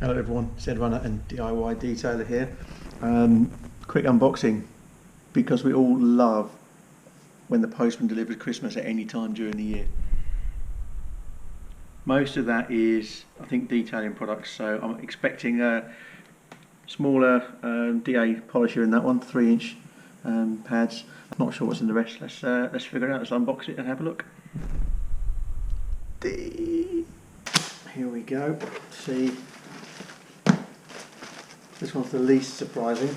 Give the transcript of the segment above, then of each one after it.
Hello everyone, Zed Runner and DIY Detailer here. Quick unboxing, because we all love when the postman delivers Christmas at any time during the year. Most of that is, I think, detailing products, so I'm expecting a smaller DA polisher in that one, 3-inch pads. I'm not sure what's in the rest. Let's figure it out. Let's unbox it and have a look. Here we go. See. This one's the least surprising.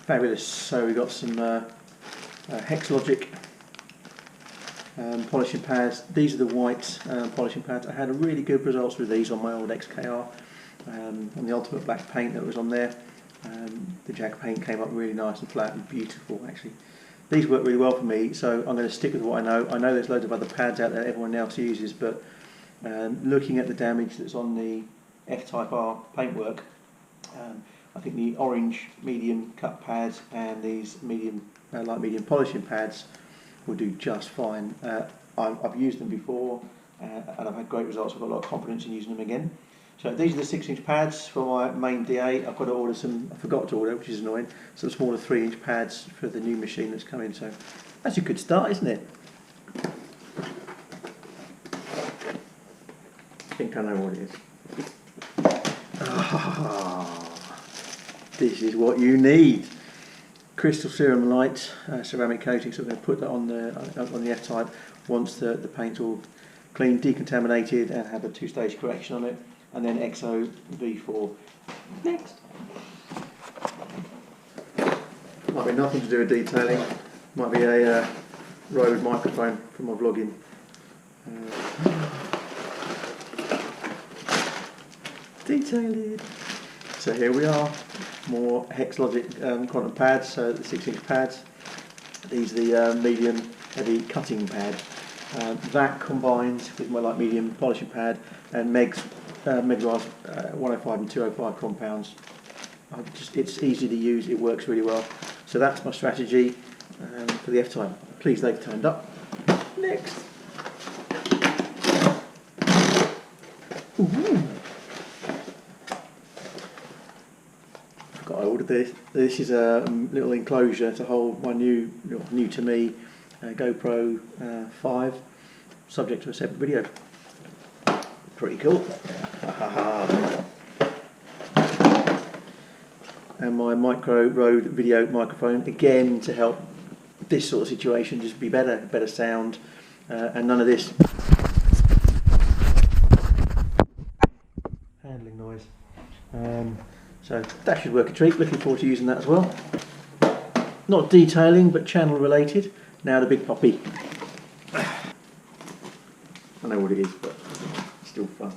Fabulous. So we've got some hex-logic polishing pads. These are the white polishing pads. I had really good results with these on my old XKR and the ultimate black paint that was on there. The Jag paint came up really nice and flat and beautiful actually. These work really well for me, so I'm going to stick with what I know. I know there's loads of other pads out there that everyone else uses, but looking at the damage that's on the F-Type R paintwork, I think the orange medium cut pads and these light medium polishing pads will do just fine. I've used them before and I've had great results. I've got a lot of confidence in using them again. So these are the 6-inch pads for my main DA. I've got to order some, I forgot to order, which is annoying, some smaller 3-inch pads for the new machine that's coming. So that's a good start, isn't it? I think I know what it is. This is what you need. Crystal serum light ceramic coating. So I'm going to put that on the F-Type once the paint's all clean, decontaminated, and have a 2-stage correction on it. And then XO V4 next. Might be nothing to do with detailing. Might be a Rode microphone for my vlogging. Detailing. So here we are. More hex-logic quantum pads. So the 6-inch pads. These are the medium heavy cutting pad. That combined with my light medium polishing pad and Meguiars 105 and 205 compounds. It's easy to use, it works really well. So that's my strategy for the F-Type. Please, they've turned up. Next. I ordered this. This is a little enclosure to hold my new to me GoPro 5, subject to a separate video. Pretty cool. And my micro Rode video microphone, again to help this sort of situation just be better sound, and none of this handling noise. So that should work a treat. Looking forward to using that as well. Not detailing, but channel related. Now the big puppy. I know what it is, but still fun.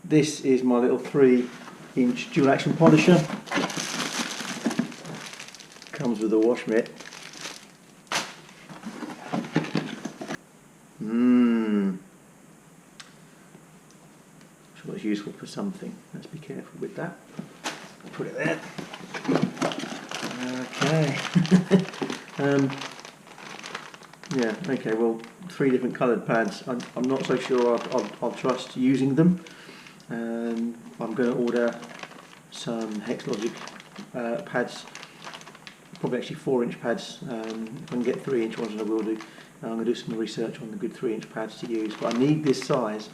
This is my little 3-inch dual action polisher. Comes with a wash mitt. Sure, it's useful for something. Let's be careful with that. Put it there. Okay. Yeah. Okay. Well, 3 different coloured pads. I'm not so sure I'll trust using them. I'm going to order some hex-logic pads. Probably actually 4-inch pads. If I can get 3-inch ones, I will do. I'm going to do some research on the good 3-inch pads to use. But I need this size.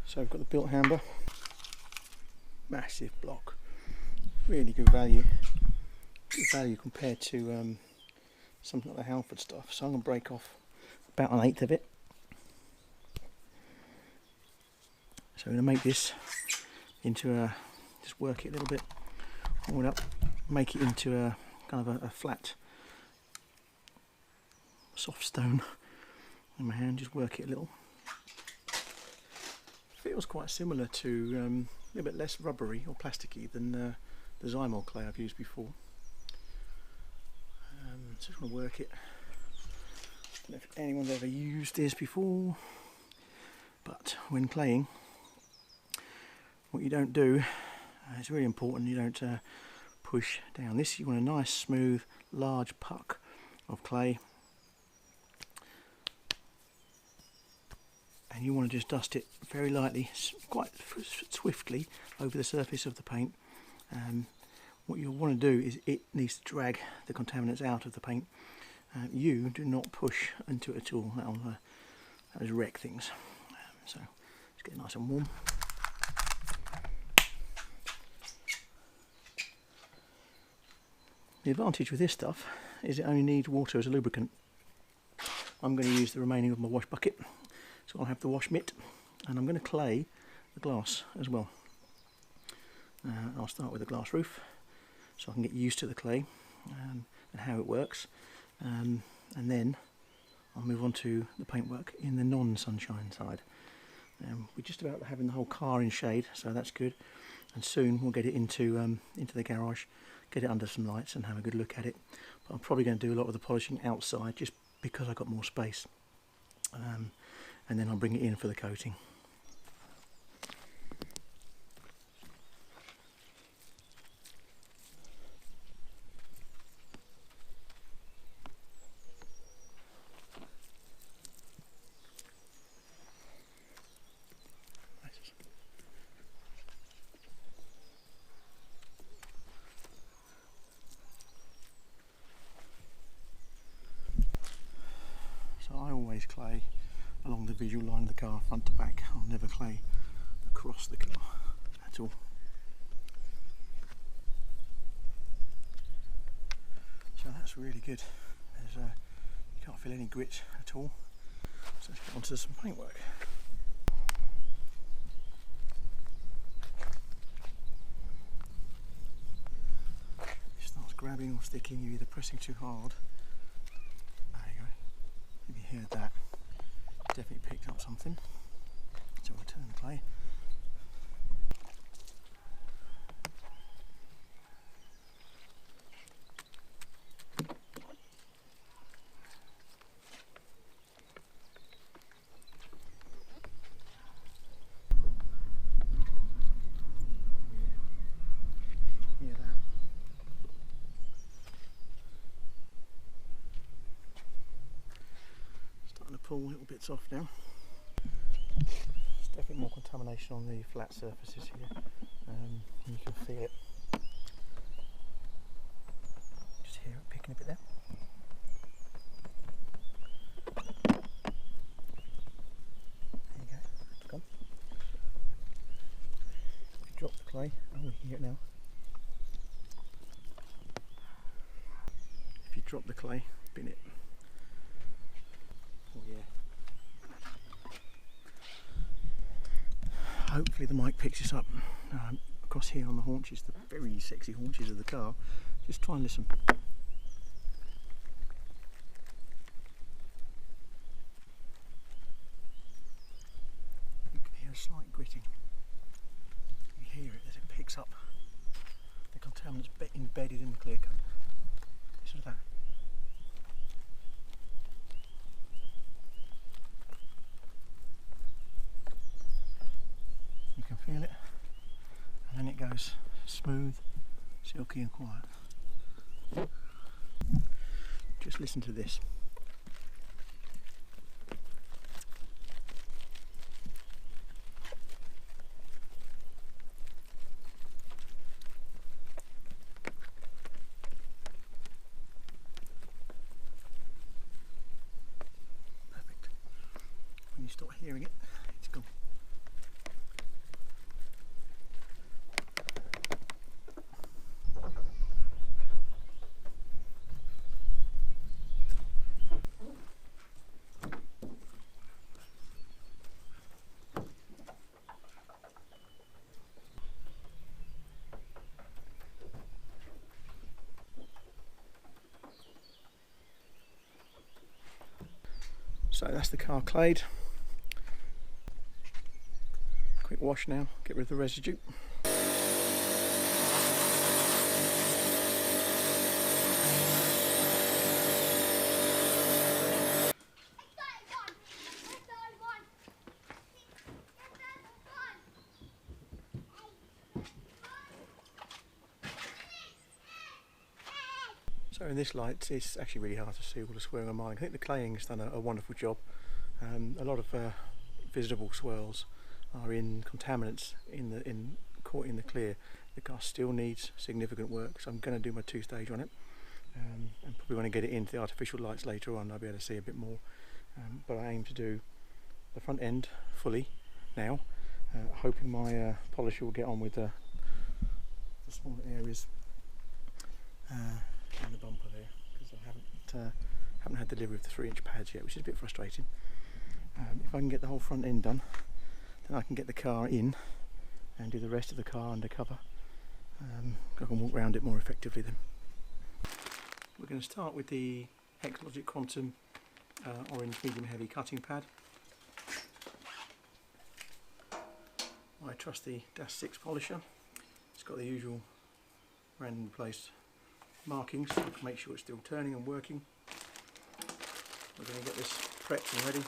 So I've got the Bilt Hamber, massive block, really good value. Good value compared to something like the Halford stuff. So I'm going to break off about 1/8 of it. So I'm going to make this into a, just work it a little bit, hold it up, make it into a kind of a flat, soft stone in my hand, just work it a little. Feels quite similar to a little bit less rubbery or plasticky than the Zymol clay I've used before. Just want to work it. I don't know if anyone's ever used this before, but when claying, what you don't do, it's really important, you don't push down. This, you want a nice smooth large puck of clay, and you want to just dust it very lightly, quite swiftly over the surface of the paint. What you'll want to do is it needs to drag the contaminants out of the paint. You do not push into it at all. That'll just wreck things. So let's get it nice and warm. The advantage with this stuff is it only needs water as a lubricant. I'm going to use the remaining of my wash bucket, so I'll have the wash mitt, and I'm going to clay the glass as well. I'll start with the glass roof, so I can get used to the clay and how it works, and then I'll move on to the paintwork in the non-sunshine side. We're just about having the whole car in shade, so that's good, and soon we'll get it into the garage, get it under some lights and have a good look at it. But I'm probably going to do a lot of the polishing outside just because I've got more space, and then I'll bring it in for the coating. I always clay along the visual line of the car, front to back. I'll never clay across the car at all. So that's really good. You can't feel any grit at all. So let's get onto some paintwork. If it starts grabbing or sticking, you're either pressing too hard. If you heard that, definitely picked up something. So we'll turn the clay. Hear that? Pull little bits off now. There's definitely more contamination on the flat surfaces here, and you can feel it. Just hear it picking a bit there. There you go, it's gone. If you drop the clay, oh, we can hear it now. If you drop the clay, bin it. Oh yeah. Hopefully the mic picks this up. Across here on the haunches, the very sexy haunches of the car. Just try and listen. You can hear a slight gritting. You hear it as it picks up the contaminants embedded in the clear coat. Listen to that. You can feel it, and then it goes smooth, silky and quiet. Just listen to this. Perfect. When you stop hearing it, it's gone. So that's the car clayed. Quick wash now, get rid of the residue. So in this light it's actually really hard to see all the swirl and marking. I think the claying has done a wonderful job. A lot of visitable swirls are in contaminants caught in the clear. The car still needs significant work, so I'm going to do my two-stage on it, and probably want to get it into the artificial lights later on. I'll be able to see a bit more, but I aim to do the front end fully now, hoping my polisher will get on with the smaller areas in the bumper there, because I haven't had delivery of the 3-inch pads yet, which is a bit frustrating. If I can get the whole front end done, then I can get the car in and do the rest of the car undercover. I can walk around it more effectively then. We're going to start with the hex-logic Quantum orange medium heavy cutting pad. My trusty -6 polisher. It's got the usual random placed markings to make sure it's still turning and working. We're going to get this prepped and ready.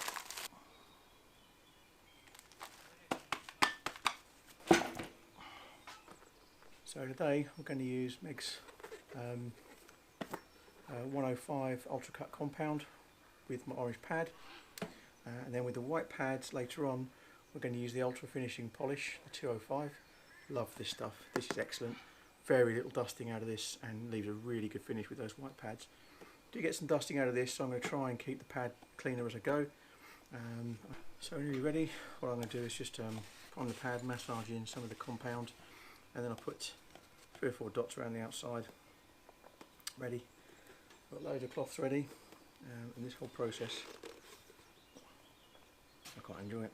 So today we're going to use Meg's 105 Ultra Cut compound with my orange pad, and then with the white pads later on we're going to use the ultra finishing polish, the 205. Love this stuff, this is excellent. Very little dusting out of this and leaves a really good finish with those white pads. Do get some dusting out of this, so I'm going to try and keep the pad cleaner as I go. So when you're ready, what I'm going to do is just on the pad massage in some of the compound, and then I'll put 3 or 4 dots around the outside. Ready. Got loads of cloths ready, and this whole process I quite enjoy it.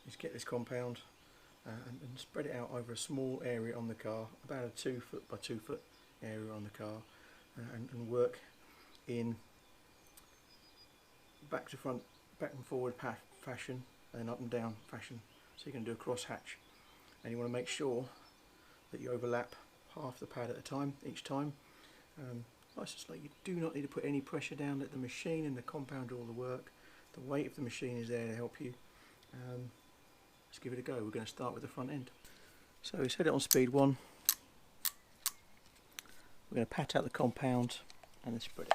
Just get this compound and spread it out over a small area on the car, about a 2 foot by 2 foot area on the car, and work in back to front, back and forward fashion, and then up and down fashion. So you can do a cross hatch, and you want to make sure that you overlap half the pad at a time each time. Like you do not need to put any pressure down. Let the machine and the compound do all the work. The weight of the machine is there to help you. Let's give it a go. We're going to start with the front end. So we set it on speed 1. We're going to pat out the compound and then spread it.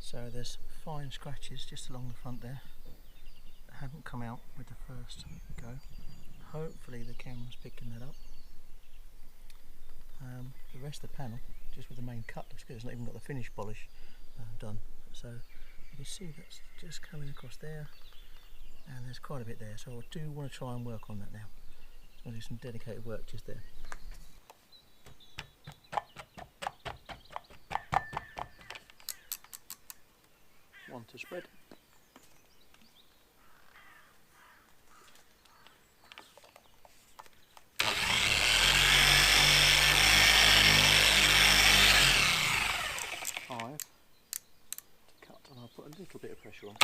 So there's fine scratches just along the front there that haven't come out with the first go. hopefully the camera's picking that up. The rest of the panel, just with the main cut, looks good. It's not even got the finish polish done. So you can see that's just coming across there, and there's quite a bit there. So I do want to try and work on that now. I'll do some dedicated work just there. One to spread. Put a little bit of pressure on.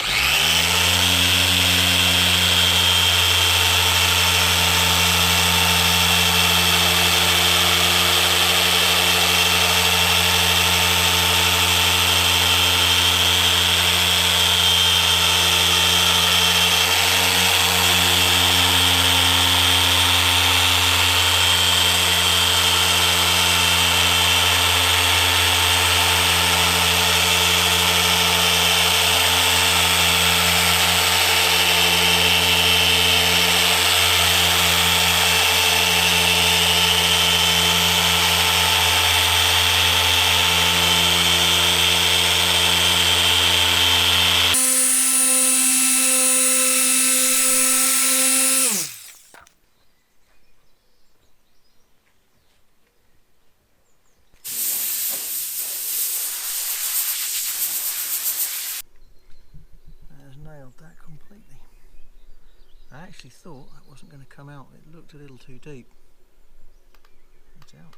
That completely. I actually thought that wasn't going to come out. It looked a little too deep. It's out.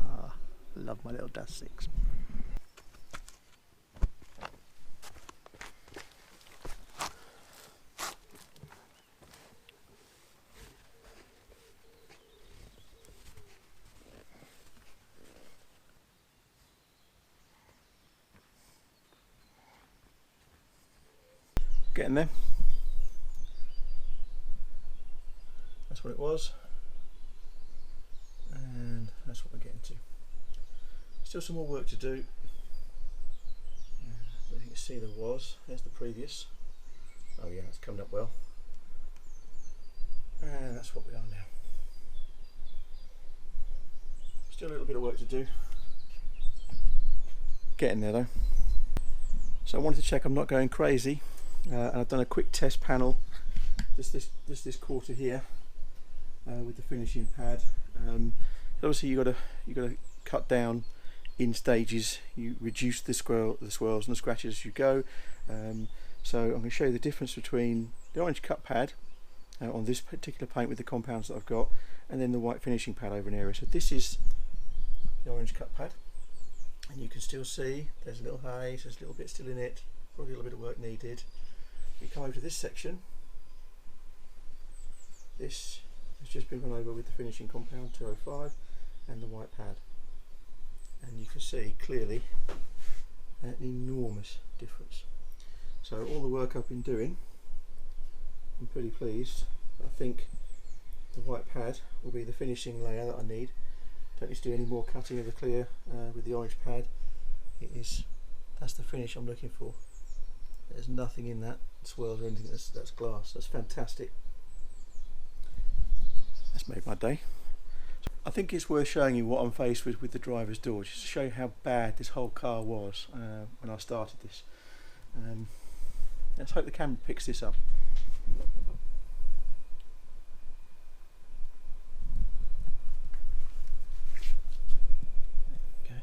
Ah, love my little dust six. Getting there. That's what it was, and that's what we're getting to. Still some more work to do. As you can see, there's the previous. Oh yeah, it's coming up well, and that's what we are now. Still a little bit of work to do. Getting there though. So I wanted to check I'm not going crazy. And I've done a quick test panel, just this quarter here, with the finishing pad. Obviously you got to cut down in stages. You reduce the swirls and the scratches as you go. So I'm going to show you the difference between the orange cut pad on this particular paint with the compounds that I've got, and then the white finishing pad over an area. So this is the orange cut pad, and you can still see there's a little haze, there's a little bit still in it, probably a little bit of work needed. We come over to this section. This has just been run over with the finishing compound 205 and the white pad, and you can see clearly an enormous difference. So all the work I've been doing, I'm pretty pleased. I think the white pad will be the finishing layer that I need. Don't need to do any more cutting of the clear with the orange pad. That's the finish I'm looking for. There's nothing in that swirls or anything that's glass. That's fantastic. That's made my day. So I think it's worth showing you what I'm faced with the driver's door, just to show you how bad this whole car was when I started this. Let's hope the camera picks this up. Okay.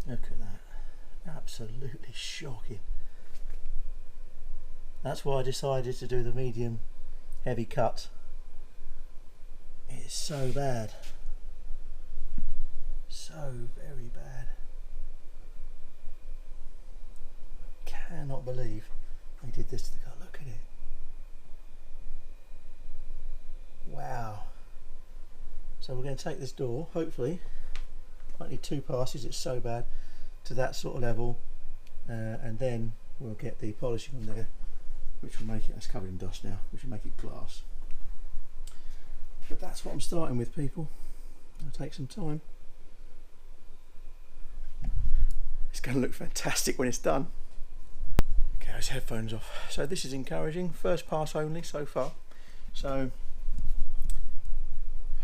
Look at that. Absolutely shocking. That's why I decided to do the medium heavy cut. It's so bad, so very bad. I cannot believe they did this to the car. Look at it. Wow. So we're going to take this door, hopefully, might need 2 passes, it's so bad, to that sort of level, and then we'll get the polishing on there, which will make it, it's covered in dust now, which will make it glass. But that's what I'm starting with, people. It'll take some time. It's going to look fantastic when it's done. Okay, those headphones off. So this is encouraging. First pass only so far. So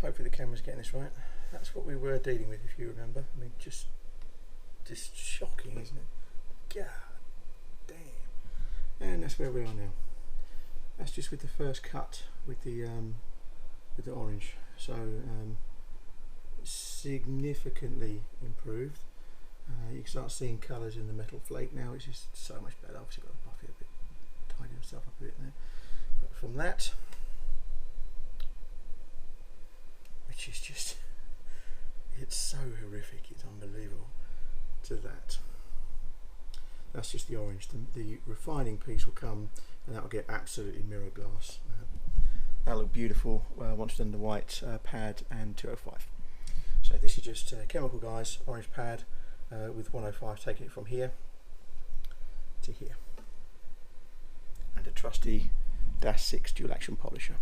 hopefully the camera's getting this right. That's what we were dealing with, if you remember. I mean, just shocking, isn't it? God damn. And that's where we are now. That's just with the first cut with the orange. So significantly improved. You can start seeing colours in the metal flake now, which is so much better. Obviously got to buff it a bit, tidy himself up a bit there. But from that, which is just, it's so horrific, it's unbelievable, to that. That's just the orange. The refining piece will come and that will get absolutely mirror glass. That'll look beautiful once done the white pad and 205. So this is just chemical guys, orange pad with 105, taking it from here to here. And a trusty -6 dual action polisher.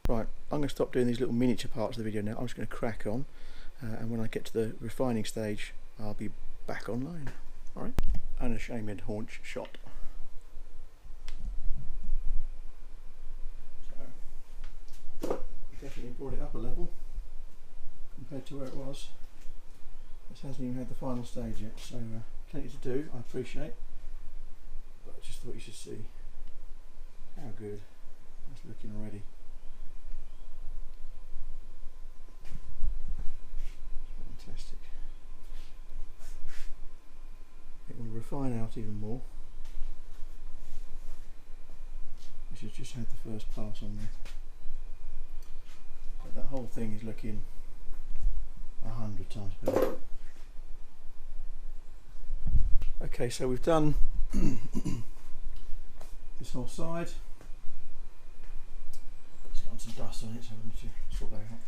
Right, I'm going to stop doing these little miniature parts of the video now. I'm just going to crack on, and when I get to the refining stage, I'll be back online. Alright, unashamed haunch shot. So, definitely brought it up a level compared to where it was. This hasn't even had the final stage yet, so plenty to do, I appreciate. But I just thought you should see how good that's looking already. Fantastic. It will refine out even more. This has just had the first pass on there. But that whole thing is looking 100 times better. Okay, so we've done this whole side. It's got some dust on it, so we need to sort that out.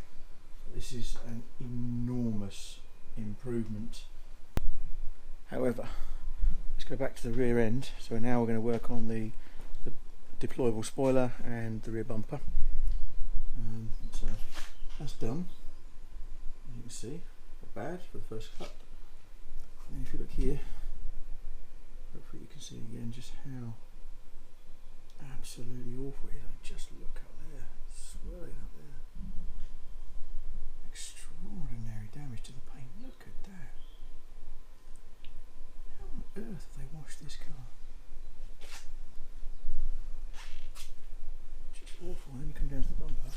This is an enormous improvement. However, let's go back to the rear end. So now we're going to work on the deployable spoiler and the rear bumper. So that's done. As you can see, not bad for the first cut. And if you look here, hopefully you can see again just how absolutely awful it is. Just look up there, swirling up there. Extraordinary damage to the paint. Look at that. How on earth have they washed this car? Just awful. And then you come down to the bumper.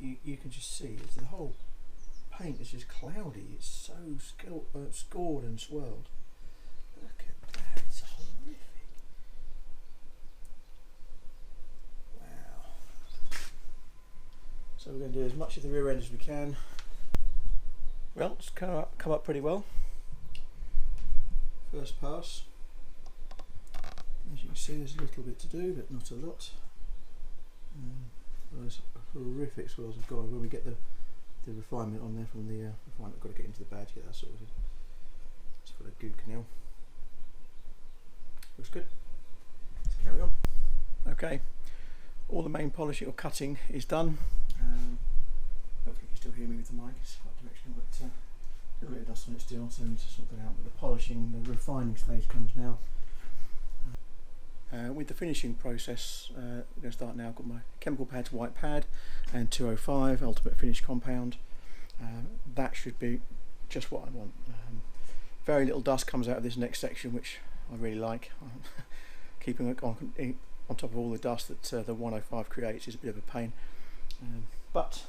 You can just see it's the whole paint is just cloudy. It's so scored and swirled. Look at that. It's horrific. Wow. So we're going to do as much of the rear end as we can. Well, it's come up pretty well. First pass. As you can see, there's a little bit to do, but not a lot. Those horrific swirls have gone. When we get the refinement on there from the refinement, I've got to get into the badge, get that sorted. It's got a goo canal. Looks good. Let's carry on. Okay, all the main polishing or cutting is done. Hopefully you can still hear me with the mic. It's quite directional, but a little bit of dust on it still, so I need to sort that out. But the polishing, the refining stage comes now. With the finishing process, we're going to start now. I've got my chemical pads, white pad, and 205 ultimate finish compound. That should be just what I want. Very little dust comes out of this next section, which I really like. Keeping it on top of all the dust that the 105 creates is a bit of a pain, but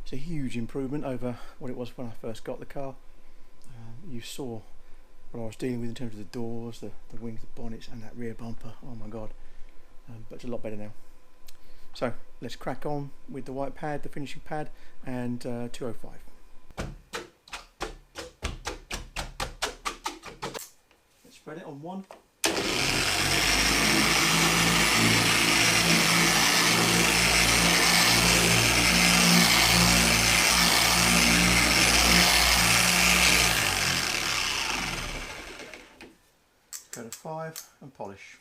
it's a huge improvement over what it was when I first got the car. You saw what I was dealing with in terms of the doors, the wings, the bonnets, and that rear bumper. Oh my god, but it's a lot better now. So let's crack on with the white pad, the finishing pad, and 205. Let's spread it on one. Go to 5 and polish.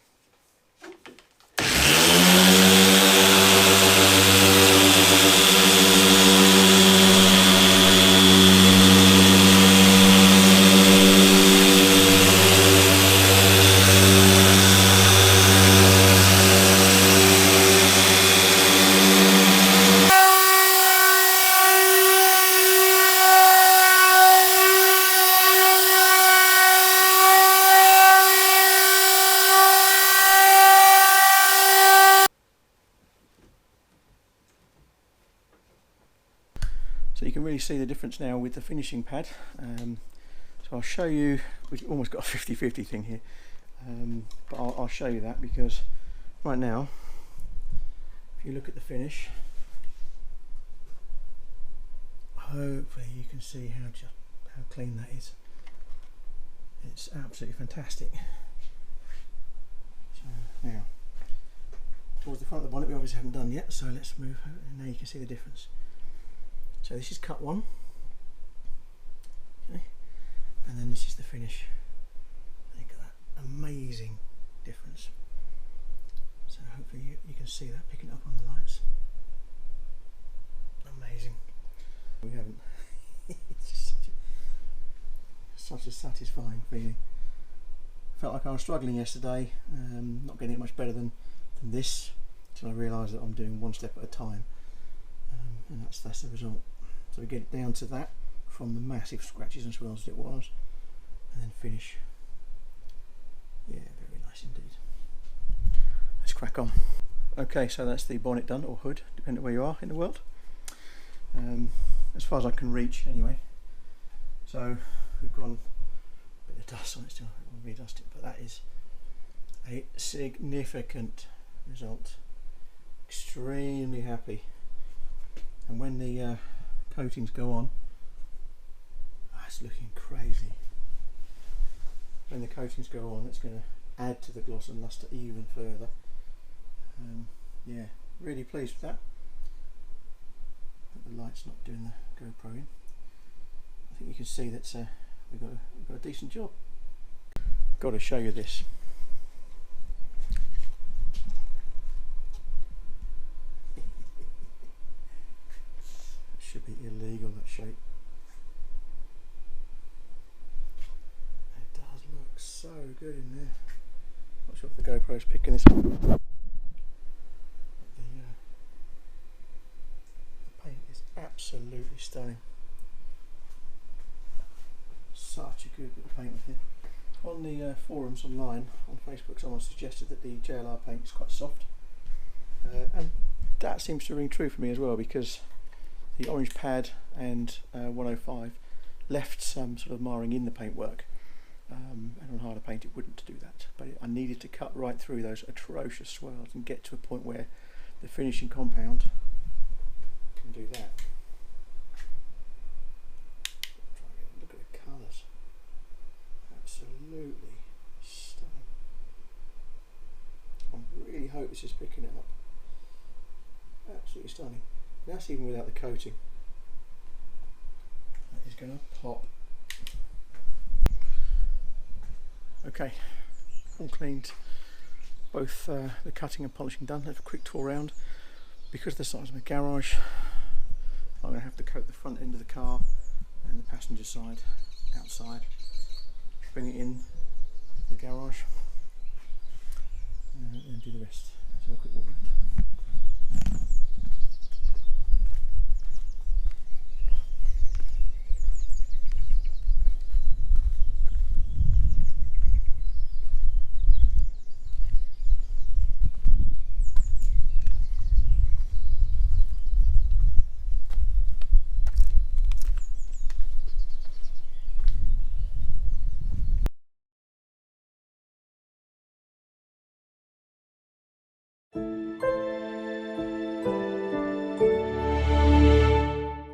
So you can really see the difference now with the finishing pad. So I'll show you, we've almost got a 50-50 thing here, but I'll show you that, because right now, if you look at the finish, hopefully you can see how clean that is. It's absolutely fantastic. So now, towards the front of the bonnet we obviously haven't done yet, so let's move, and now you can see the difference. So this is cut one, okay, and then this is the finish. Look at that amazing difference. So hopefully you can see that picking up on the lights. Amazing. We haven't. It's just such a satisfying feeling. Felt like I was struggling yesterday, not getting it much better than this, until I realised that I'm doing one step at a time, and that's the result. So we get it down to that from the massive scratches and swirls that it was, and then finish. Yeah, very nice indeed. Let's crack on. Okay, so that's the bonnet done, or hood, depending on where you are in the world. As far as I can reach anyway. So we've got a bit of dust on it still, I'll redust it, but that is a significant result. Extremely happy. And when the coatings go on, it's looking crazy. When the coatings go on, it's going to add to the gloss and lustre even further. Yeah, really pleased with that. The light's not doing the GoPro in. I think you can see that we've got a decent job. Got to show you this. Should be illegal, that shape. It does look so good in there. Not sure if the GoPro is picking this up. The paint is absolutely stunning. Such a good bit of paint with here. On the forums online, on Facebook, someone suggested that the JLR paint is quite soft. And that seems to ring true for me as well, because the orange pad and 105 left some sort of marring in the paintwork, and on harder paint it wouldn't do that, but I needed to cut right through those atrocious swirls and get to a point where the finishing compound can do that. Try and get a look at the colours. Absolutely stunning. I really hope this is picking it up. Absolutely stunning. That's even without the coating. That is going to pop. Okay, all cleaned. Both the cutting and polishing done. Have a quick tour around. Because of the size of my garage, I'm going to have to coat the front end of the car and the passenger side outside. Bring it in the garage and do the rest. Let's have a quick walk around.